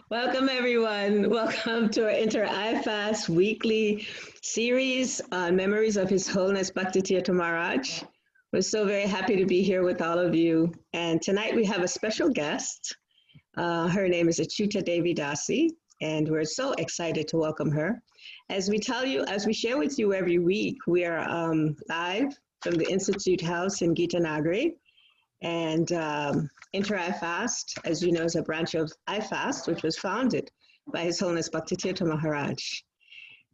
Welcome, everyone. Welcome to our Inter-IFAS weekly series on memories of His Holiness Bhakti Tirtha Maharaj. We're so very happy to be here with all of you. And tonight we have a special guest. Her name is Acyuta Devi Dasi, and we're so excited to welcome her. As we share with you every week, we are live from the Institute House in Gita Nagari. And Inter-IFAST, as you know, is a branch of IFAST, which was founded by His Holiness Bhakti Tirtha Maharaj.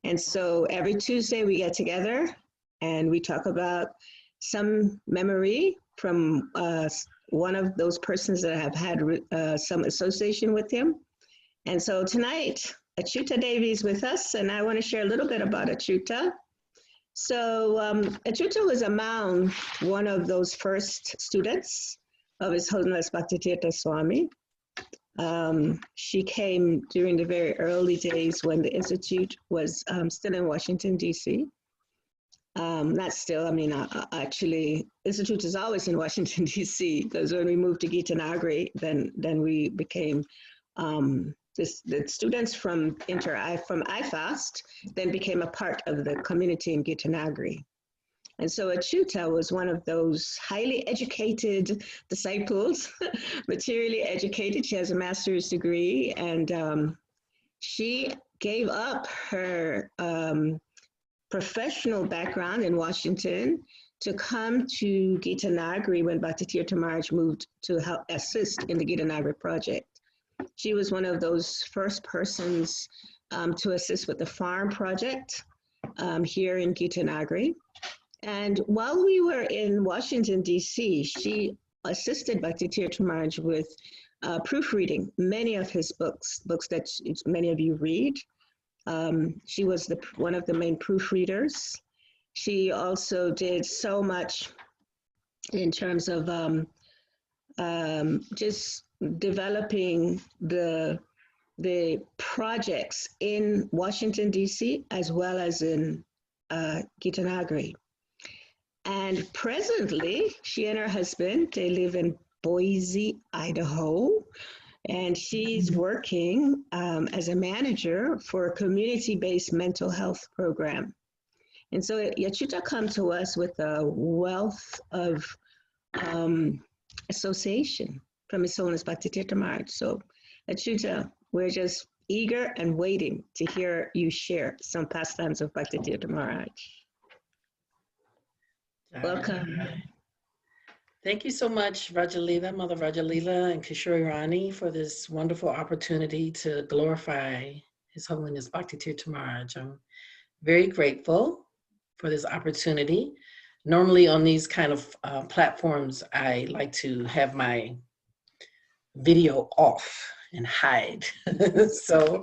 And so every Tuesday we get together and we talk about some memory from one of those persons that have had some association with him. And so tonight, Acyuta Devi is with us, and I want to share a little bit about Acyuta. So Acyuta was among one of those first students of His Holiness Bhakti Tirtha Swami. She came during the very early days when the Institute was still in Washington, D.C. Not still, actually, Institute is always in Washington, D.C., because when we moved to Gita Nagari, then we became the students from IFAST then became a part of the community in Gita Nagari. And so Acyuta was one of those highly educated disciples, materially educated. She has a master's degree, and she gave up her professional background in Washington to come to Gita Nagari when Bhakti Tirtha Maharaj moved to help assist in the Gita Nagari project. She was one of those first persons to assist with the farm project here in Gita Nagari. And while we were in Washington, D.C., she assisted Bhakti Tirtha Maharaj with proofreading many of his books that many of you read. She was one of the main proofreaders. She also did so much in terms of just developing the projects in Washington, D.C., as well as in Gita Nagari. And presently, she and her husband, they live in Boise, Idaho, and she's working as a manager for a community-based mental health program. And so Acyuta come to us with a wealth of association from His Holiness Bhakti Tirtha Maharaj. So Acyuta, we're just eager and waiting to hear you share some pastimes of Bhakti Tirtha Maharaj. Welcome. Thank you so much, Rajalila, Mother Rajalila, and Kishori Rani for this wonderful opportunity to glorify His Holiness Bhakti Tirtha Maharaj. I'm very grateful for this opportunity. Normally on these kind of platforms, I like to have my video off and hide. So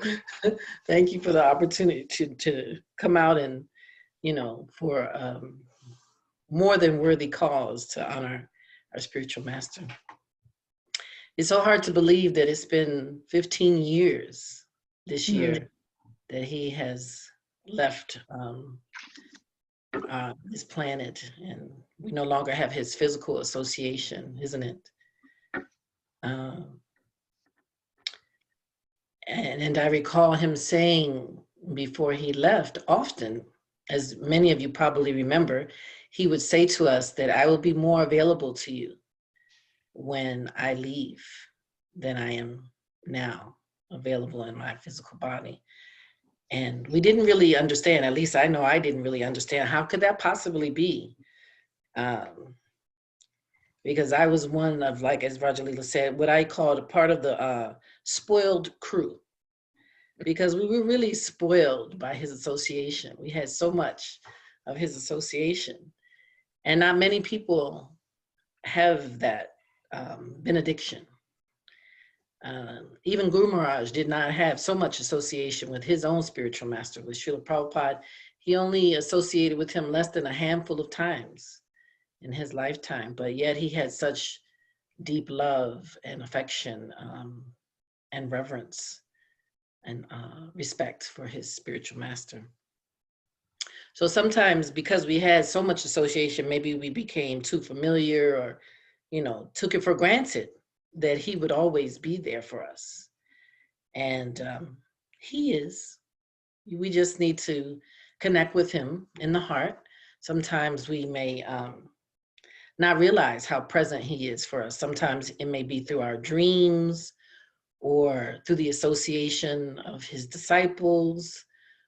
thank you for the opportunity to come out and, for more than worthy cause to honor our spiritual master. It's so hard to believe that it's been 15 years this year that he has left this planet, and we no longer have his physical association, isn't it? And I recall him saying before he left often, as many of you probably remember, he would say to us that I will be more available to you when I leave than I am now available in my physical body. And we didn't really understand, at least I know I didn't really understand, how could that possibly be? Because I was one of, like, as Rajalila said, what I called a part of the spoiled crew, because we were really spoiled by his association. We had so much of his association, and not many people have that benediction. Even Guru Maharaj did not have so much association with his own spiritual master, with Srila Prabhupada. He only associated with him less than a handful of times in his lifetime, but yet he had such deep love and affection and reverence and respect for his spiritual master. So sometimes, because we had so much association, maybe we became too familiar, or, took it for granted that he would always be there for us. And he is. We just need to connect with him in the heart. Sometimes we may not realize how present he is for us. Sometimes it may be through our dreams or through the association of his disciples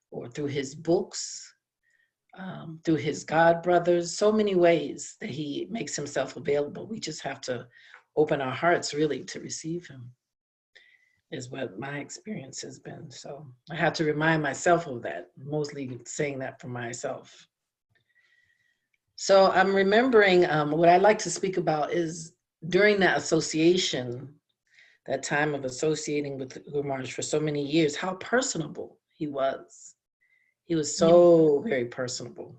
or through his books, through his God brothers, so many ways that he makes himself available. We just have to open our hearts really to receive him, is what my experience has been. So I have to remind myself of that, mostly saying that for myself. So I'm remembering what I like to speak about is during that association, that time of associating with Guru Maharaj for so many years, how personable he was. He was so very personable.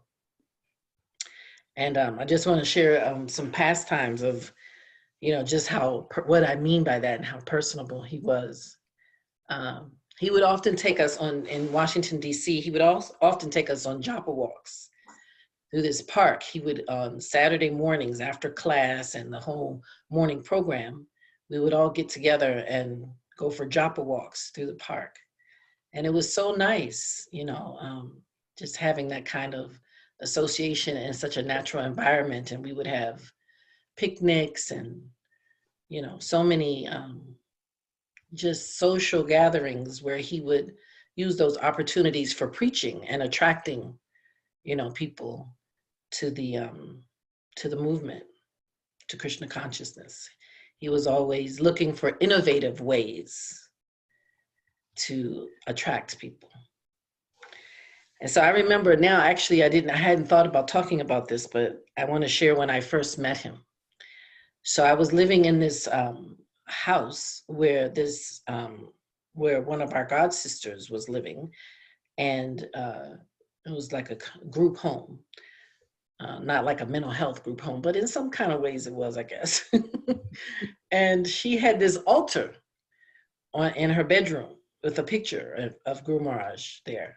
And I just want to share some pastimes of, just what I mean by that and how personable he was. He would often take us in Washington, D.C., he would also often take us on japa walks through this park. He would, on Saturday mornings after class and the whole morning program, we would all get together and go for japa walks through the park. And it was so nice, just having that kind of association in such a natural environment. And we would have picnics and, so many just social gatherings where he would use those opportunities for preaching and attracting, people to the movement, to Krishna consciousness. He was always looking for innovative ways to attract people. And so I remember now, actually, I hadn't thought about talking about this, but I want to share when I first met him. So I was living in this house where where one of our god sisters was living, and it was like a group home, not like a mental health group home, but in some kind of ways it was, I guess. And she had this altar in her bedroom with a picture of Guru Maharaj there.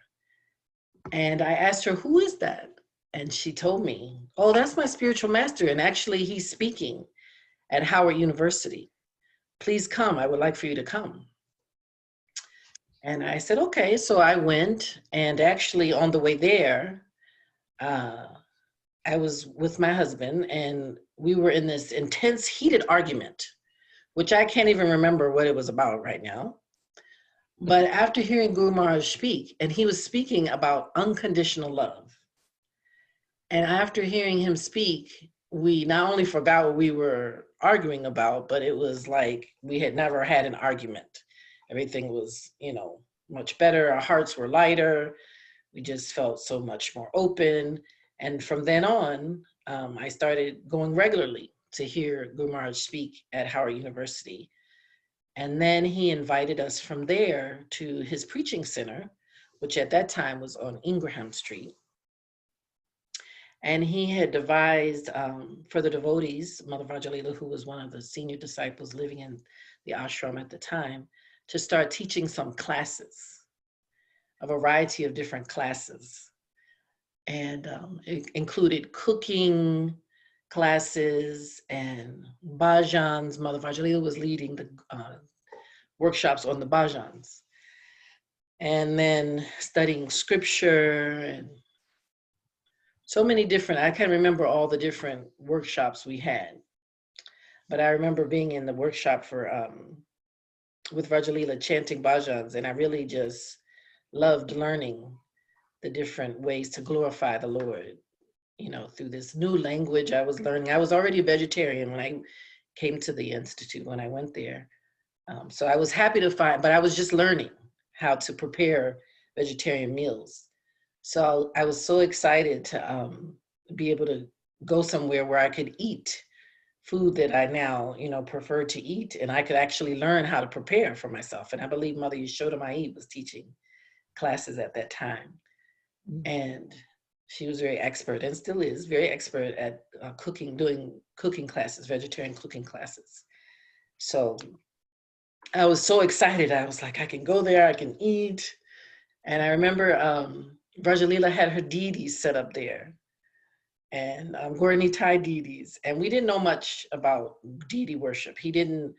And I asked her, who is that? And she told me, oh, that's my spiritual master. And actually he's speaking at Howard University. Please come, I would like for you to come. And I said, okay. So I went, and actually on the way there, I was with my husband, and we were in this intense, heated argument, which I can't even remember what it was about right now. But after hearing Guru Maharaj speak, and he was speaking about unconditional love, and after hearing him speak, we not only forgot what we were arguing about, but it was like we had never had an argument. Everything was, much better. Our hearts were lighter. We just felt so much more open. And from then on, I started going regularly to hear Guru Maharaj speak at Howard University. And then he invited us from there to his preaching center, which at that time was on Ingraham Street. And he had devised for the devotees, Mother Rajalila, who was one of the senior disciples living in the ashram at the time, to start teaching some classes, a variety of different classes. And it included cooking classes and bhajans. Mother Rajalila was leading the workshops on the bhajans. And then studying scripture and so many different, I can't remember all the different workshops we had, but I remember being in the workshop for with Rajalila chanting bhajans, and I really just loved learning the different ways to glorify the Lord, through this new language I was learning. I was already a vegetarian when I came to the Institute, when I went there. So I was happy to find, but I was just learning how to prepare vegetarian meals. So I was so excited to be able to go somewhere where I could eat food that I now, prefer to eat, and I could actually learn how to prepare for myself. And I believe Mother Yashoda Mai was teaching classes at that time. And she was very expert, and still is very expert at cooking, doing cooking classes, vegetarian cooking classes. So I was so excited. I was like, I can go there, I can eat. And I remember Rajalila had her deities set up there, and Gaurani Thai deities. And we didn't know much about deity worship. He didn't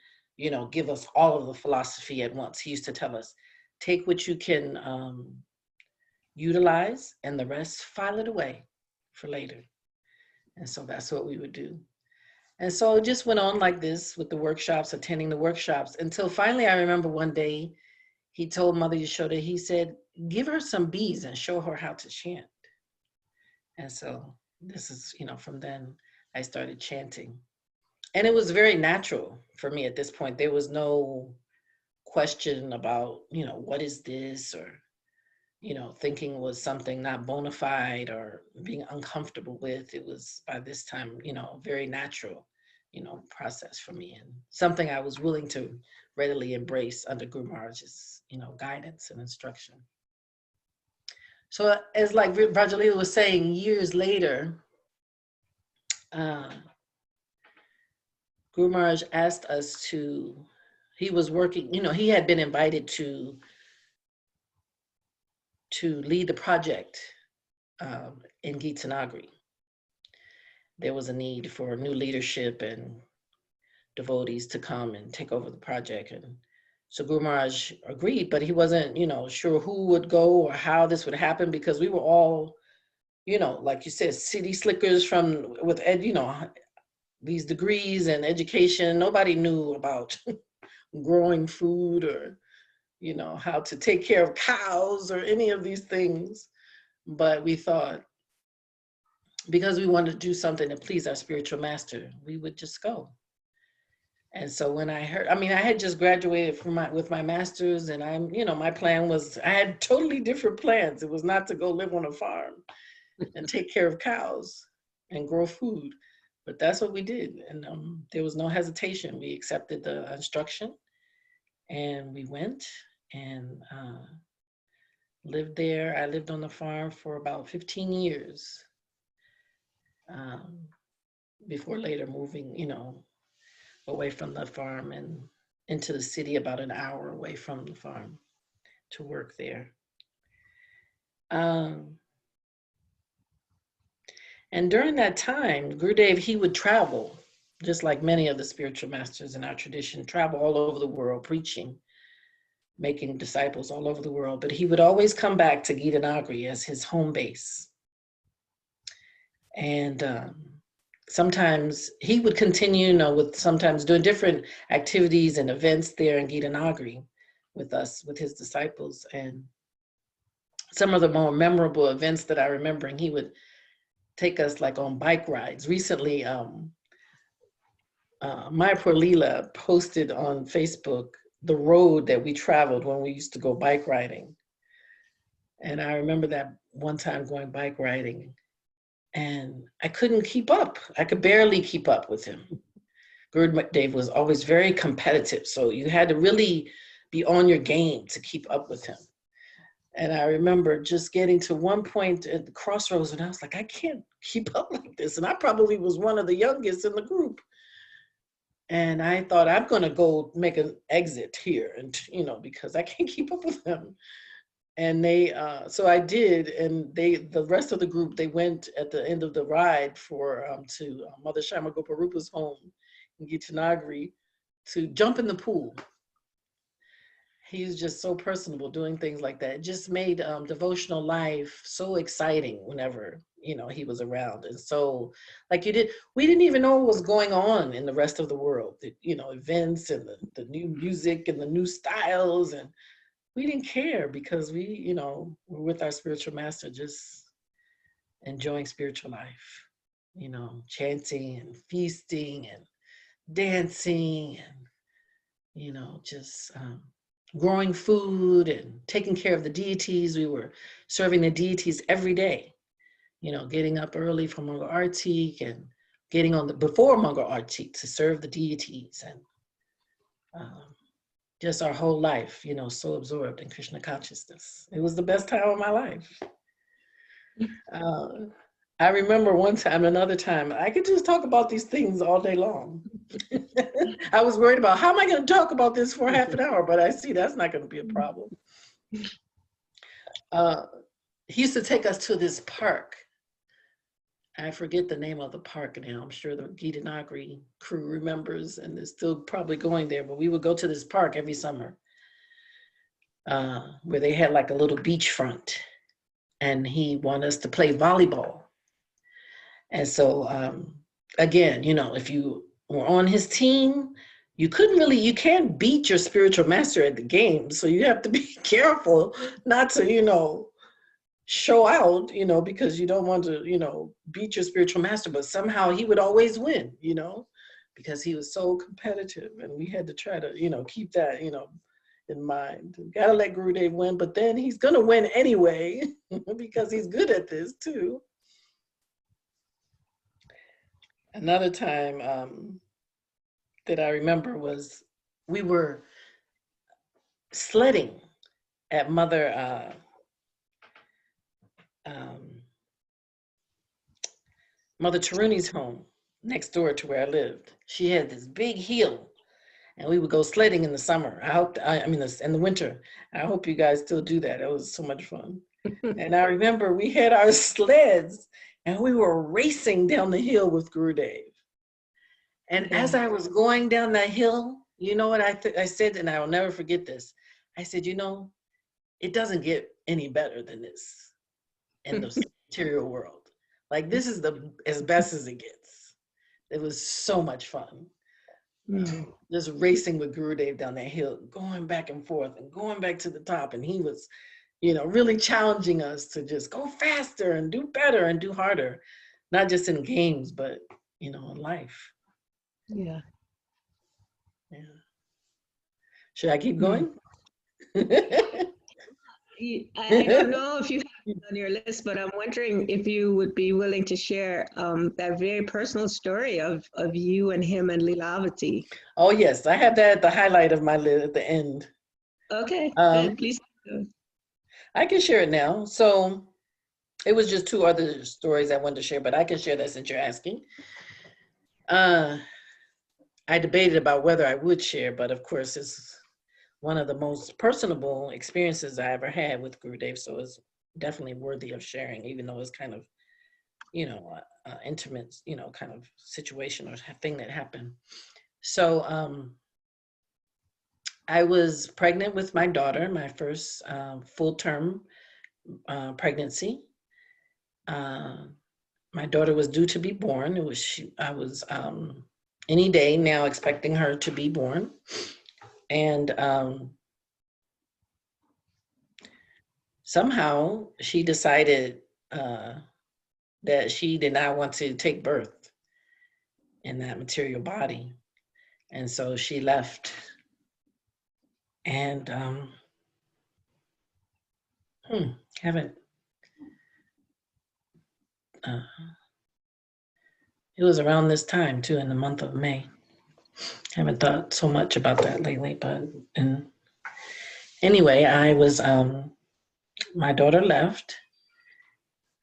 give us all of the philosophy at once. He used to tell us, take what you can utilize and the rest file it away for later. And so that's what we would do. And so it just went on like this with the workshops, attending the workshops, until finally I remember one day he told Mother Yashoda, he said, give her some beads and show her how to chant. And so this is, from then I started chanting. And it was very natural for me at this point. There was no question about, what is this, or, thinking was something not bona fide or being uncomfortable with. It was by this time, very natural, process for me, and something I was willing to readily embrace under Guru Maharaj's, guidance and instruction. So as like Rajalila was saying, years later, Guru Maharaj asked us he was working, he had been invited to lead the project in Gitanagari. There was a need for new leadership and devotees to come and take over the project. And so Guru Maharaj agreed, but he wasn't, sure who would go or how this would happen, because we were all, like you said, city slickers with these degrees and education. Nobody knew about growing food or, how to take care of cows or any of these things. But we thought, because we wanted to do something to please our spiritual master, we would just go. And so when I heard, I had just graduated with my master's, and my plan was, I had totally different plans. It was not to go live on a farm and take care of cows and grow food, but that's what we did. And there was no hesitation. We accepted the instruction and we went and lived there. I lived on the farm for about 15 years before later moving, away from the farm and into the city about an hour away from the farm to work there. And during that time, Gurudev, he would travel, just like many of the spiritual masters in our tradition, travel all over the world preaching, making disciples all over the world. But he would always come back to Gitanagari as his home base. And sometimes he would continue, with sometimes doing different activities and events there in Gitanagari with us, with his disciples. And some of the more memorable events that I remember, and he would take us like on bike rides. Recently, Mayapur Leela posted on Facebook the road that we traveled when we used to go bike riding. And I remember that one time going bike riding, and I couldn't keep up. I could barely keep up with him. Gurudev was always very competitive, so you had to really be on your game to keep up with him. And I remember just getting to one point at the crossroads, and I was like, I can't keep up like this. And I probably was one of the youngest in the group. And I thought, I'm going to go make an exit here, and because I can't keep up with them. And so I did, and the rest of the group, they went at the end of the ride to Mother Shama Goparupa's home in Gitanagari to jump in the pool. He's just so personable doing things like that. It just made devotional life so exciting whenever, he was around. And so we didn't even know what was going on in the rest of the world, events and the new music and the new styles. And we didn't care, because we, were with our spiritual master, just enjoying spiritual life, chanting and feasting and dancing and, just growing food and taking care of the deities. We were serving the deities every day, getting up early for Mangal Artik and getting on before Mangal Artik to serve the deities, and just our whole life, so absorbed in Krishna consciousness. It was the best time of my life. I remember another time, I could just talk about these things all day long. I was worried about, how am I going to talk about this for half an hour? But I see that's not going to be a problem. He used to take us to this park. I forget the name of the park now. I'm sure the Gita Nagri crew remembers, and they're still probably going there. But we would go to this park every summer, where they had like a little beachfront, and he wanted us to play volleyball. And so, again, if you were on his team, you can't beat your spiritual master at the game. So you have to be careful not to, show out, because you don't want to, beat your spiritual master, but somehow he would always win, because he was so competitive, and we had to try to, keep that, in mind. Gotta let Gurudev win, but then he's gonna win anyway, because he's good at this too. Another time that I remember was we were sledding at Mother Taruni's home next door to where I lived. She had this big hill, and we would go sledding in the summer. In the winter. I hope you guys still do that. It was so much fun. And I remember we had our sleds, and we were racing down the hill with Gurudev. And as I was going down that hill, you know what I said, and I will never forget this. I said, it doesn't get any better than this in the material world. Like, this is as best as it gets. It was so much fun. Just racing with Gurudev down that hill, going back and forth and going back to the top. And he was, really challenging us to just go faster and do better and do harder, not just in games, but, in life. Yeah. Should I keep going? I don't know if you have it on your list, but I'm wondering if you would be willing to share that very personal story of you and him and Lilavati. Oh, yes. I have that at the highlight of my list at the end. Okay, good. Please. I can share it now. So it was just two other stories I wanted to share, but I can share that since you're asking. I debated about whether I would share, but of course it's one of the most personable experiences I ever had with Gurudev, so it's definitely worthy of sharing, even though it's kind of, intimate, kind of situation or thing that happened. So I was pregnant with my daughter, my first full-term pregnancy. My daughter was due to be born. I was any day now expecting her to be born. And somehow she decided that she did not want to take birth in that material body. And so she left. And it was around this time too, in the month of May. Haven't thought so much about that lately, but anyway, I was, my daughter left,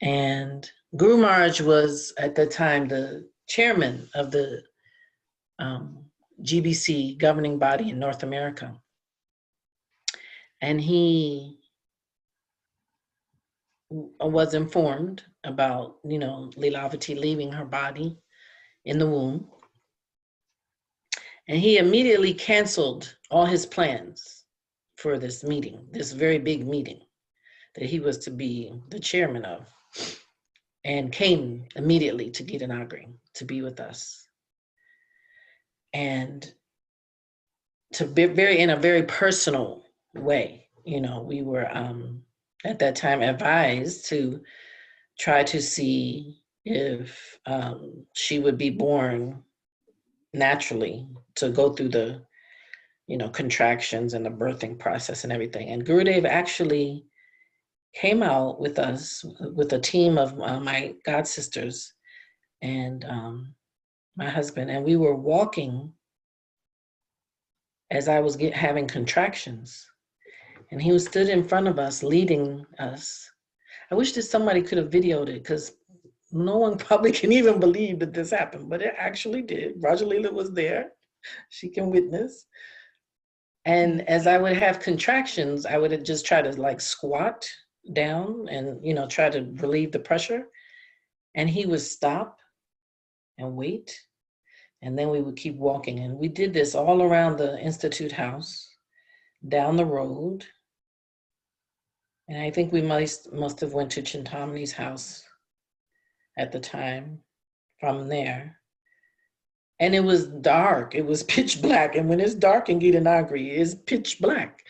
and Guru Maharaj was at the time the chairman of the GBC governing body in North America. And he was informed about, Lilavati leaving her body in the womb. And he immediately canceled all his plans for this meeting, this very big meeting that he was to be the chairman of, and came immediately to Gita Nagri to be with us. And to be in a very personal way, we were at that time advised to try to see if she would be born naturally, to go through the, contractions and the birthing process and everything. And Gurudev actually came out with us, with a team of my god sisters and my husband, and we were walking as I was having contractions. And he stood in front of us, leading us. I wish that somebody could have videoed it, because no one probably can even believe that this happened, but it actually did. Rajalila was there. She can witness. And as I would have contractions, I would just try to squat down and, try to relieve the pressure. And he would stop and wait, and then we would keep walking. And we did this all around the Institute house, down the road. And I think we must have went to Chintamani's house at the time from there. And it was dark. It was pitch black. And when it's dark in Gitanagari, it's pitch black.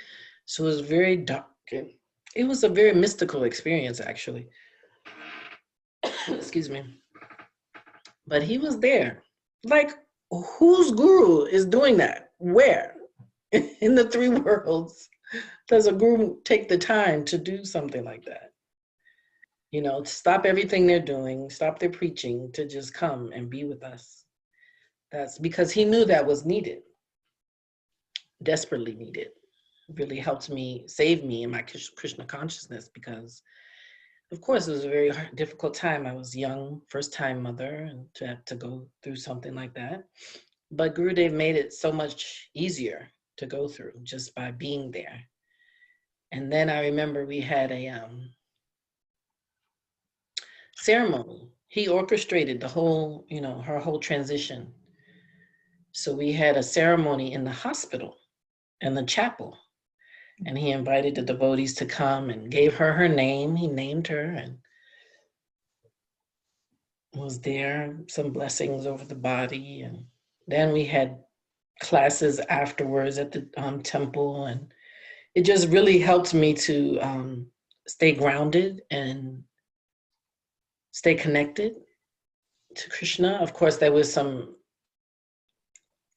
So it was very dark. It was a very mystical experience, actually. Excuse me. But he was there. Like, whose guru is doing that? Where? In the three worlds, does a guru take the time to do something like that? You know, to stop everything they're doing, stop their preaching, to just come and be with us. That's because he knew that was needed, desperately needed. It really helped me, save me in my Krishna consciousness, because of course it was a very difficult time. I was young, first-time mother, and to have to go through something like that. But Gurudev made it so much easier to go through just by being there. And then I remember we had a ceremony. He orchestrated the whole, you know, her whole transition. So we had a ceremony in the hospital, in the chapel. And he invited the devotees to come and gave her her name. He named her and was there, some blessings over the body. And then we had classes afterwards at the temple. And it just really helped me to stay grounded and stay connected to Krishna. Of course, there was some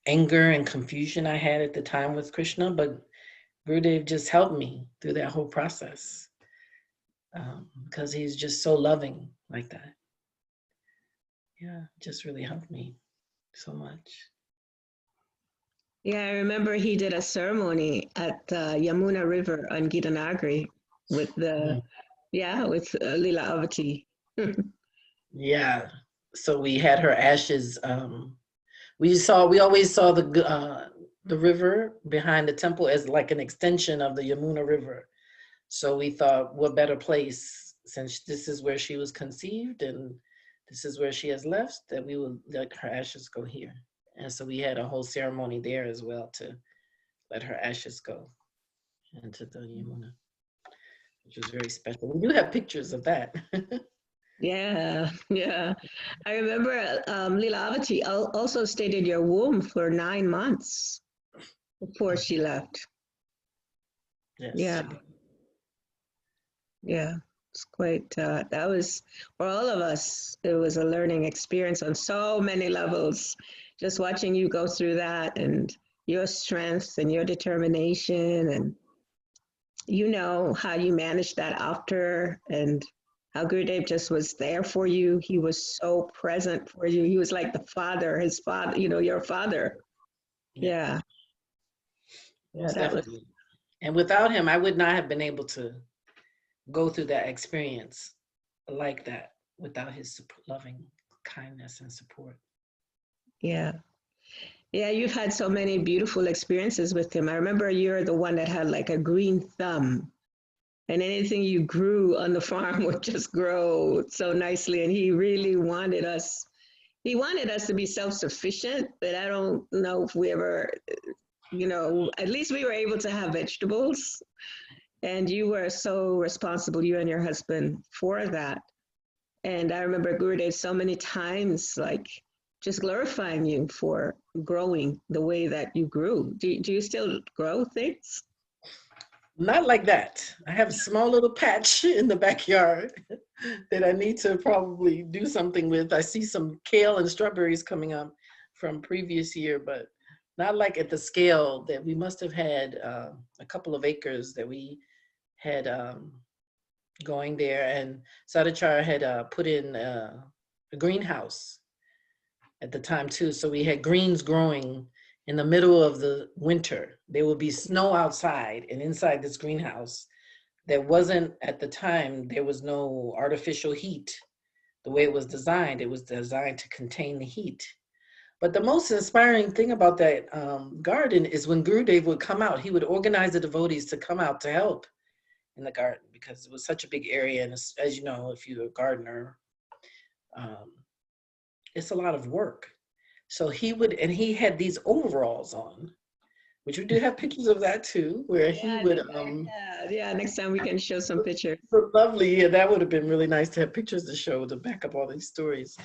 anger and confusion I had at the time with Krishna, but Gurudev just helped me through that whole process, because he's just so loving like that. Yeah, just really helped me so much. Yeah, I remember he did a ceremony at Yamuna River on Gitanagari with the, with Lila Avati. Yeah, so we had her ashes. We always saw the river behind the temple as like an extension of the Yamuna River. So we thought, what better place, since this is where she was conceived and this is where she has left, that we would let her ashes go here. And so we had a whole ceremony there as well to let her ashes go into the Yamuna, which was very special. We do have pictures of that. Yeah. I remember Leelavati also stayed in your womb for 9 months before she left. Yes. Yeah. It's quite, that was, for all of us, it was a learning experience on so many levels. Just watching you go through that and your strength and your determination, and you know how you managed that after, and how Gurudev just was there for you. He was so present for you. He was like the father, his father, you know, your father. Yeah. Yes, definitely. And without him, I would not have been able to go through that experience like that without his loving kindness and support. Yeah. Yeah, you've had so many beautiful experiences with him. I remember you're the one that had like a green thumb, and anything you grew on the farm would just grow so nicely. And he really wanted us to be self-sufficient, but I don't know if we ever, you know, at least we were able to have vegetables. And you were so responsible, you and your husband, for that. And I remember Gurudev so many times, like, just glorifying you for growing the way that you grew. Do you still grow things? Not like that. I have a small little patch in the backyard that I need to probably do something with. I see some kale and strawberries coming up from previous year, but not like at the scale that we must have had a couple of acres that we had going there. And Sadachara had put in a greenhouse at the time too. So we had greens growing in the middle of the winter. There would be snow outside, and inside this greenhouse, there wasn't, at the time, there was no artificial heat. The way it was designed to contain the heat. But the most inspiring thing about that garden is when Gurudev would come out, he would organize the devotees to come out to help in the garden, because it was such a big area. And as you know, if you're a gardener, it's a lot of work. So he had these overalls on, which we do have pictures of that too, where Yeah, he I would, think yeah, next time we can show some pictures. so lovely. Yeah, that would have been really nice to have pictures to show to back up all these stories.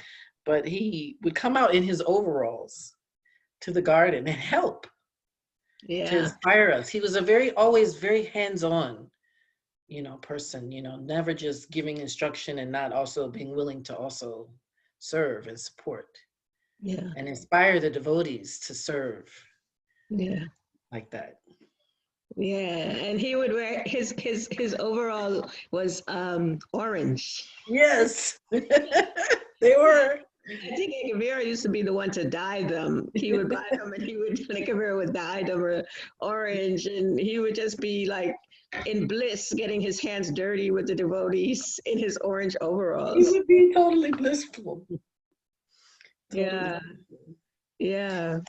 But he would come out in his overalls to the garden and help to Yeah. inspire us. He was always very hands-on, person, never just giving instruction and not also being willing to also serve and support Yeah. and inspire the devotees to serve Yeah. like that. Yeah. And he would wear his overall was orange. Yes, they were. I think Akavira used to be the one to dye them. He would buy them and Akavira would dye them orange, and he would just be like in bliss getting his hands dirty with the devotees in his orange He overalls. would be totally blissful. Yeah. Yeah.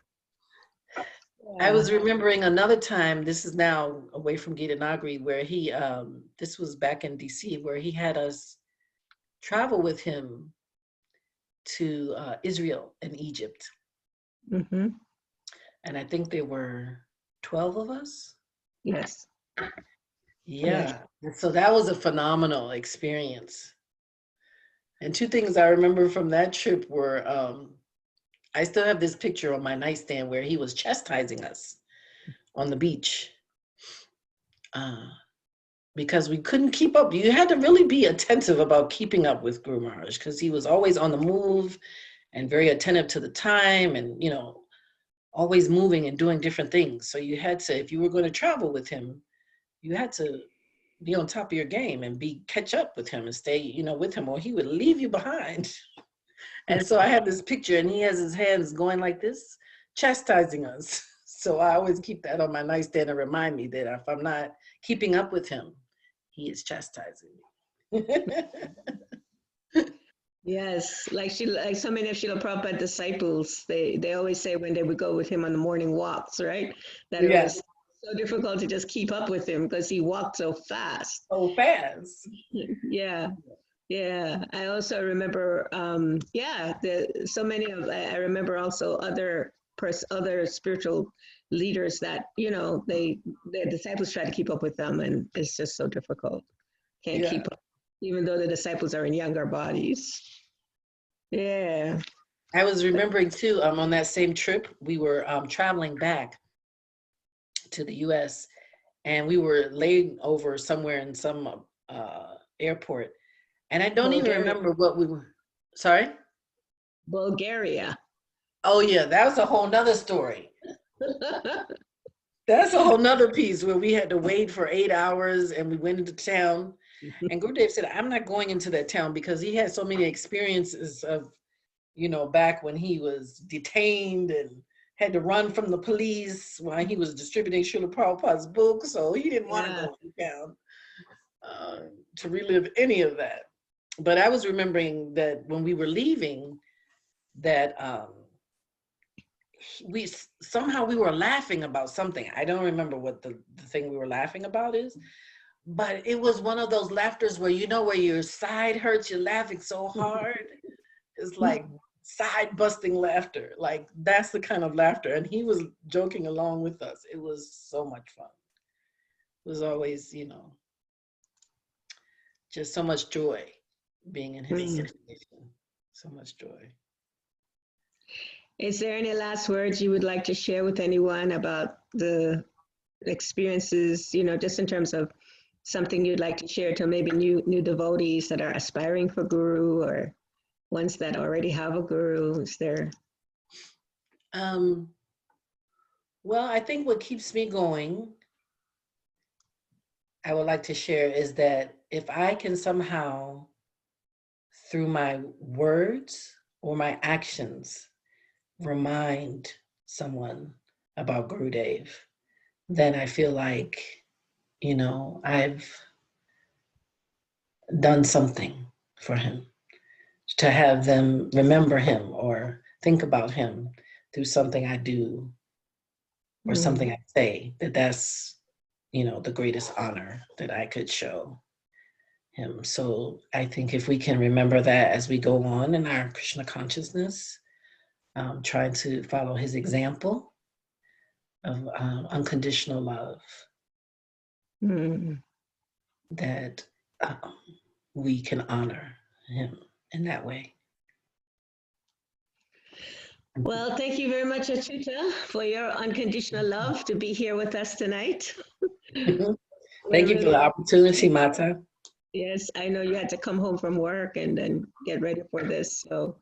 I was remembering another time, this is now away from Gita Nagari, where this was back in DC, where he had us travel with him to Israel and Egypt. Mm-hmm. And I think there were 12 of us. Yes. Yeah. Yes. So that was a phenomenal experience. And two things I remember from that trip were, I still have this picture on my nightstand where he was chastising us on the beach because we couldn't keep up. You had to really be attentive about keeping up with Guru Maharaj because he was always on the move and very attentive to the time and, always moving and doing different things. So you had to, if you were going to travel with him, you had to be on top of your game and catch up with him and stay, with him, or he would leave you behind. And so I have this picture and he has his hands going like this, chastising us. So I always keep that on my nightstand to remind me that if I'm not keeping up with him, he is chastising me. Yes, like so many of Srila Prabhupada disciples, they always say when they would go with him on the morning walks, right? That it was so difficult to just keep up with him because he walked so fast. So fast. Yeah, yeah. I also remember, so many of. I remember also other spiritual leaders that their disciples try to keep up with them, and it's just so difficult. Can't keep up, even though the disciples are in younger bodies. Yeah. I was remembering too, on that same trip, we were traveling back to the US and we were laid over somewhere in some airport. And I don't even remember what we were, sorry? Bulgaria. Oh yeah, that was a whole nother story. That's a whole nother piece where we had to wait for 8 hours and we went into town. And Gurudev said, I'm not going into that town because he had so many experiences of, back when he was detained and had to run from the police while he was distributing Srila Prabhupada's book. So he didn't want to go into town to relive any of that. But I was remembering that when we were leaving, that we were laughing about something. I don't remember what the thing we were laughing about is. But it was one of those laughters where, where your side hurts, you're laughing so hard. It's like side busting laughter. Like that's the kind of laughter. And he was joking along with us. It was so much fun. It was always, just so much joy being in his situation. So much joy. Is there any last words you would like to share with anyone about the experiences, just in terms of something you'd like to share to maybe new devotees that are aspiring for guru or ones that already have a guru? Is there? Well, I think what keeps me going, I would like to share is that if I can somehow, through my words or my actions, remind someone about Gurudev, then I feel like, I've done something for him, to have them remember him or think about him through something I do or something I say, that's, the greatest honor that I could show. him. So I think if we can remember that as we go on in our Krishna consciousness, trying to follow his example of unconditional love, that we can honor him in that way. Well, thank you very much, Acyuta, for your unconditional love to be here with us tonight. Thank you for the opportunity, Mata. Yes, I know you had to come home from work and then get ready for this. So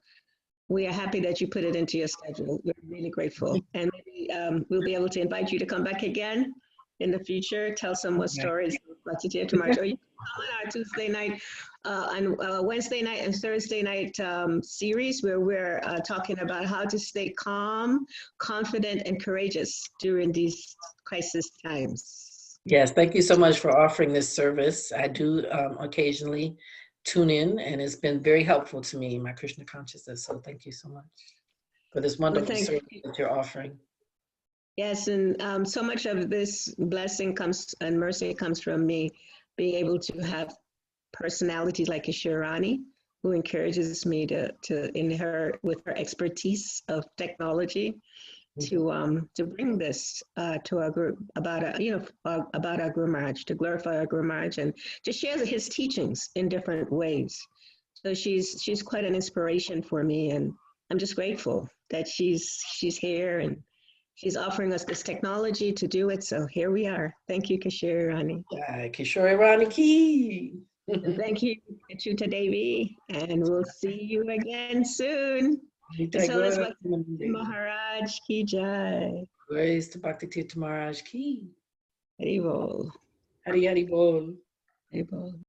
we are happy that you put it into your schedule. We're really grateful. And maybe we'll be able to invite you to come back again in the future, tell some more stories about Tirtha tomorrow. Or you can come on our Tuesday night, on Wednesday night and Thursday night series where we're talking about how to stay calm, confident, and courageous during these crisis times. Yes, thank you so much for offering this service. I do occasionally tune in, and it's been very helpful to me in my Krishna consciousness. So thank you so much for this wonderful service that you're offering. Yes, and so much of this blessing comes and mercy comes from me being able to have personalities like Ishwarani, who encourages me to with her expertise of technology, to bring this to our group about our Guru Maharaj, to glorify our Guru Maharaj and to share his teachings in different ways. So she's quite an inspiration for me, and I'm just grateful that she's here and she's offering us this technology to do it. So here we are. Thank you, Kishore Rani. Kishore Rani ki. Thank you, Acyuta Devi, and we'll see you again soon. His Holiness Bhakti Maharaj ki jai. Praise to Bhakti Tirtha Maharaj ki. Hari bol. Hari Hari bol. Hari bol.